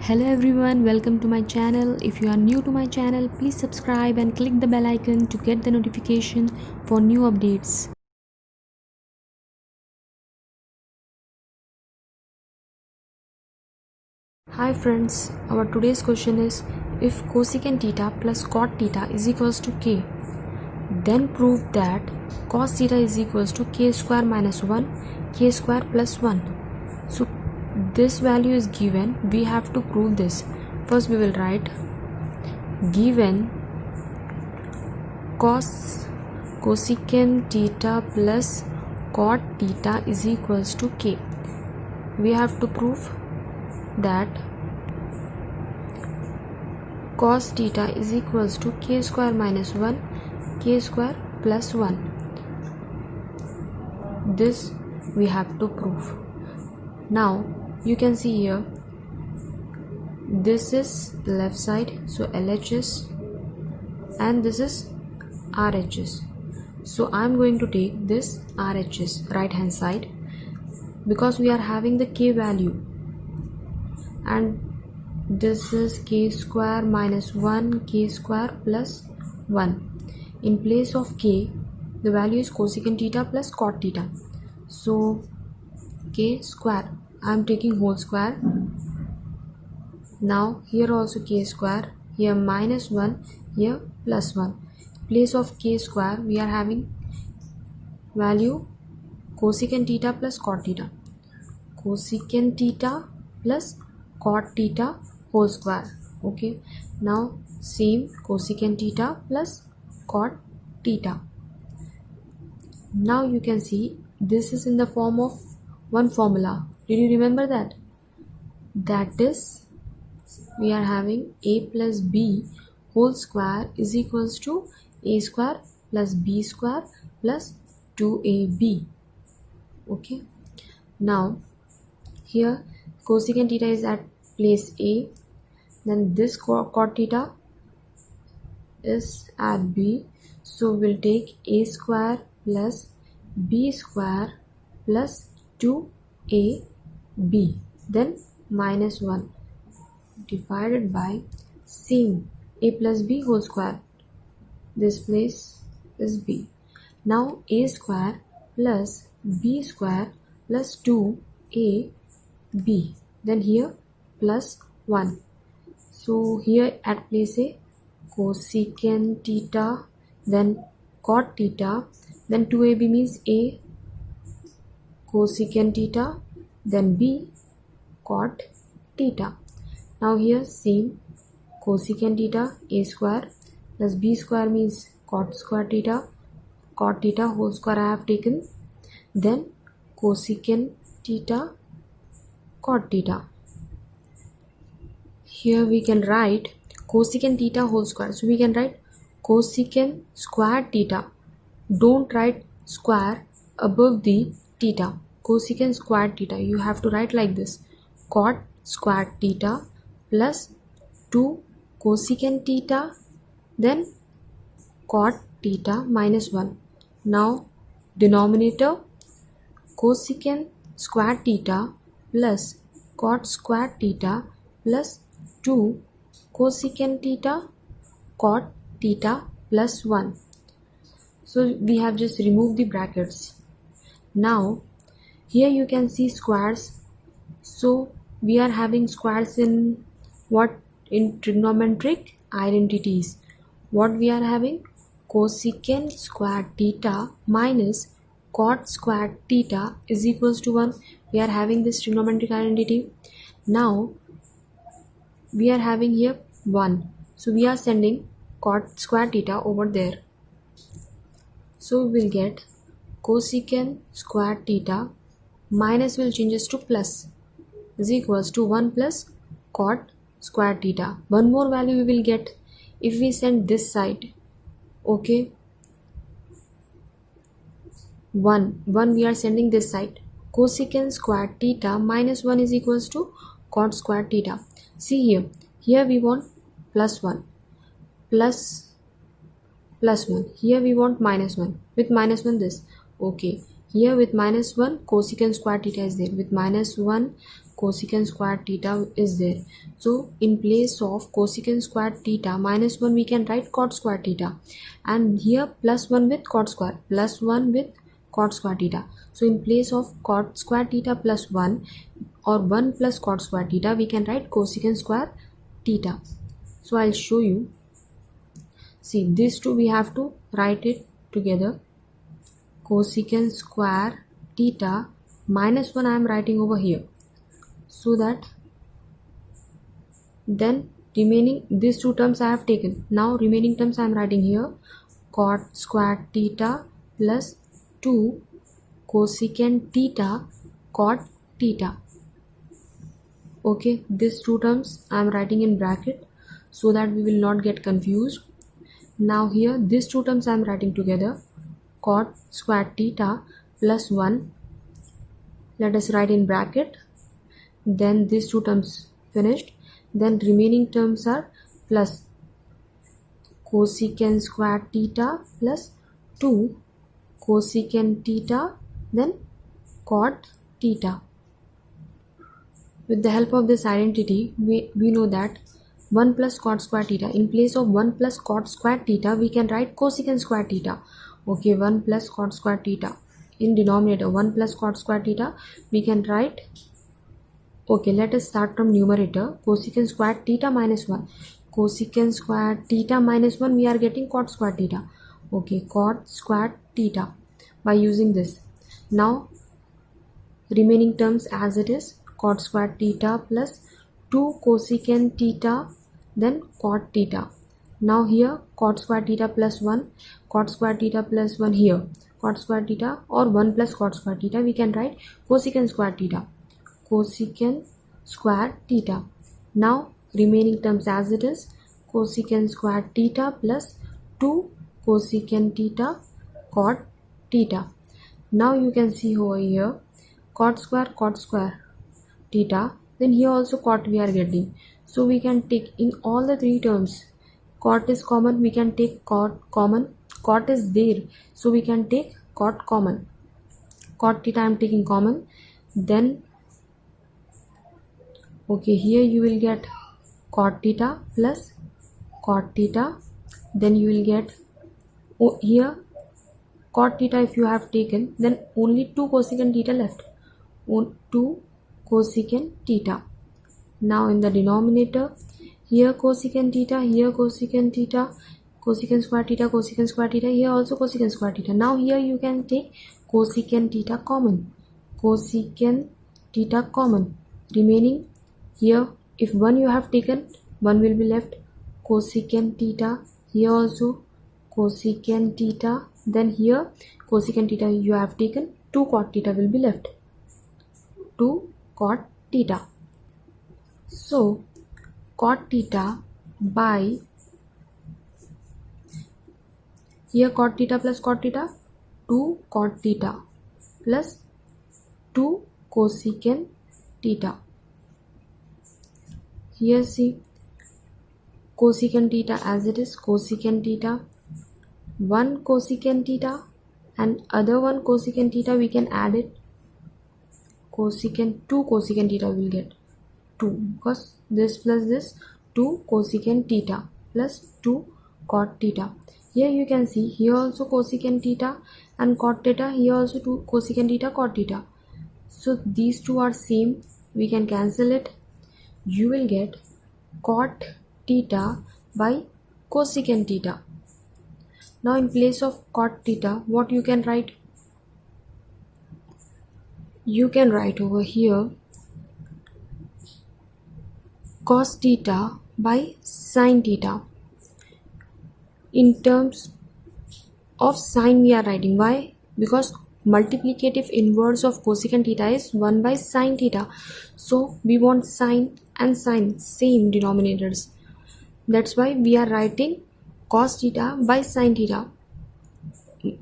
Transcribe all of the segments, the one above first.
Hello everyone, welcome to my channel. If you are new to my channel, please subscribe and click the bell icon to get the notification for new updates. Hi friends, our today's question is, if cosecant theta plus cot theta is equals to k, then prove that cos theta is equals to k square minus 1, k square plus 1. So this value is given, we have to prove this. First we will write given cosecant theta plus cot theta is equals to k. We have to prove that cos theta is equals to k square minus 1, k square plus 1. This we have to prove. Now you can see here, this is left side, so LHS, and this is RHS. So I am going to take this RHS, right hand side, because we are having the k value, and this is k square minus 1, k square plus 1. In place of k, the value is cosecant theta plus cot theta. So k square, I am taking whole square. Now here also k square, here minus 1, here plus 1. In place of k square, we are having value cosecant theta plus cot theta. Cosecant theta plus cot theta whole square. Okay, now same cosecant theta plus cot theta. Now you can see this is in the form of one formula. Did you remember that? That is, we are having a plus b whole square is equals to a square plus b square plus 2ab. Okay, now here cosecant theta is at place a, then this cot theta is at b, so we'll take a square plus b square plus 2ab, then minus 1 divided by same a plus b whole square. This place is b. Now a square plus b square plus 2ab, then here plus 1. So here at place a, cosecant theta, then cot theta, then 2ab means a cosecant theta, then b cot theta. Now here same cosecant theta a square plus b square means cot theta whole square I have taken, then cosecant theta cot theta. Here we can write cosecant theta whole square, so we can write cosecant square theta. Don't write square above the theta. Cosecant square theta, you have to write like this: cot square theta plus 2 cosecant theta, then cot theta minus 1. Now denominator cosecant square theta plus cot square theta plus 2 cosecant theta cot theta plus 1. So we have just removed the brackets. Now here you can see squares, so we are having squares in what? In trigonometric identities. What we are having? Cosecant square theta minus cot square theta is equals to 1. We are having this trigonometric identity. Now we are having here 1, so we are sending cot square theta over there. So we will get cosecant square theta minus will changes to plus is equals to 1 plus cot square theta. One more value we will get if we send this side. Okay, 1 we are sending this side. Cosecant square theta minus 1 is equals to cot square theta. See here we want plus 1 plus 1, here we want minus 1, with minus 1 this. Okay, here with minus 1 cosecant square theta is there, with minus 1 cosecant square theta is there. So in place of cosecant square theta minus 1 we can write cot square theta, and here plus 1 with cot square, plus 1 with cot square theta. So in place of cot square theta plus 1 or 1 plus cot square theta we can write cosecant square theta. So I'll show you. See, these two we have to write it together. Cosecant square theta minus 1 I am writing over here, so that then remaining these two terms I have taken. Now remaining terms I am writing here, cot square theta plus 2 cosecant theta cot theta. Okay, these two terms I am writing in bracket so that we will not get confused. Now here these two terms I am writing together, cot square theta plus 1, let us write in bracket, then these two terms finished, then remaining terms are plus cosecant square theta plus 2 cosecant theta then cot theta. With the help of this identity, we know that 1 plus cot square theta, in place of 1 plus cot square theta we can write cosecant square theta. Okay, 1 plus cot square theta, in denominator 1 plus cot square theta we can write. Okay, let us start from numerator, cosecant square theta minus 1. Cosecant square theta minus 1 we are getting cot square theta. Okay, cot square theta by using this. Now remaining terms as it is, cot square theta plus 2 cosecant theta then cot theta. Now here cot square theta plus 1, cot square theta plus 1 here, cot square theta or 1 plus cot square theta we can write cosecant square theta, cosecant square theta. Now remaining terms as it is, cosecant square theta plus 2 cosecant theta cot theta. Now you can see over here cot square theta, then here also cot we are getting. So we can take in all the three terms, cot is common, we can take cot common, cot is there so we can take cot common, cot theta I am taking common, then okay, here you will get cot theta plus cot theta, then you will get here cot theta if you have taken, then only 2 cosecant theta left, 2 cosecant theta. Now in the denominator, here cosecant theta, here cosecant theta, cosecant square theta, here also cosecant square theta. Now here you can take cosecant theta common, cosecant theta common, remaining here if 1 you have taken, 1 will be left, cosecant theta, here also cosecant theta, then here cosecant theta you have taken, 2 cot theta will be left, 2 cot theta. So cot theta by here cot theta plus cot theta, 2 cot theta plus 2 cosecant theta. Here see cosecant theta as it is, cosecant theta, 1 cosecant theta and other one cosecant theta we can add it, cosecant 2 cosecant theta will get 2 because this plus this 2 cosecant theta plus 2 cot theta. Here you can see here also cosecant theta and cot theta, here also 2 cosecant theta cot theta. So these two are same, we can cancel it. You will get cot theta by cosecant theta. Now in place of cot theta, what you can write? You can write over here cos theta by sin theta. In terms of sine we are writing. Why? Because multiplicative inverse of cosecant theta is 1 by sin theta. So we want sine and sine same denominators. That's why we are writing cos theta by sin theta.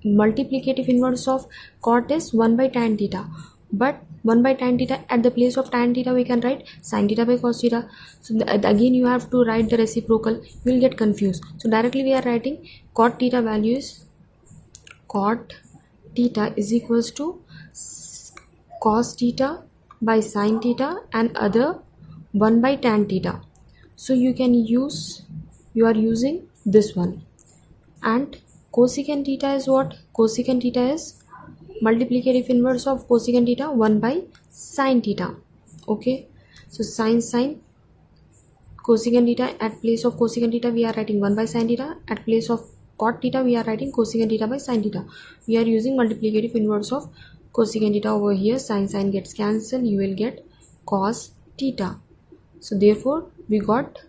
Multiplicative inverse of cot is 1 by tan theta. But 1 by tan theta, at the place of tan theta we can write sin theta by cos theta. So again you have to write the reciprocal, you will get confused. So directly we are writing cot theta value is cot theta is equals to cos theta by sine theta and other 1 by tan theta. So you are using this one. And cosecant theta is what? Cosecant theta is multiplicative inverse of cosecant theta 1 by sine theta. Okay, so sine cosecant theta, at place of cosecant theta we are writing 1 by sine theta, at place of cot theta we are writing cosecant theta by sine theta. We are using multiplicative inverse of cosecant theta over here. Sine gets cancelled, you will get cos theta. So therefore we got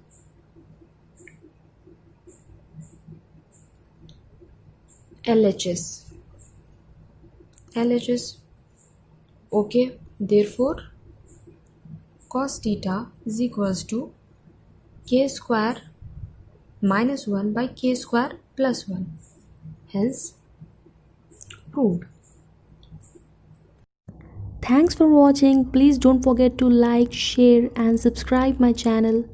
LHS. Okay, therefore cos theta is equals to k square minus 1 by k square plus 1. Hence proved. Thanks for watching. Please don't forget to like, share and subscribe my channel.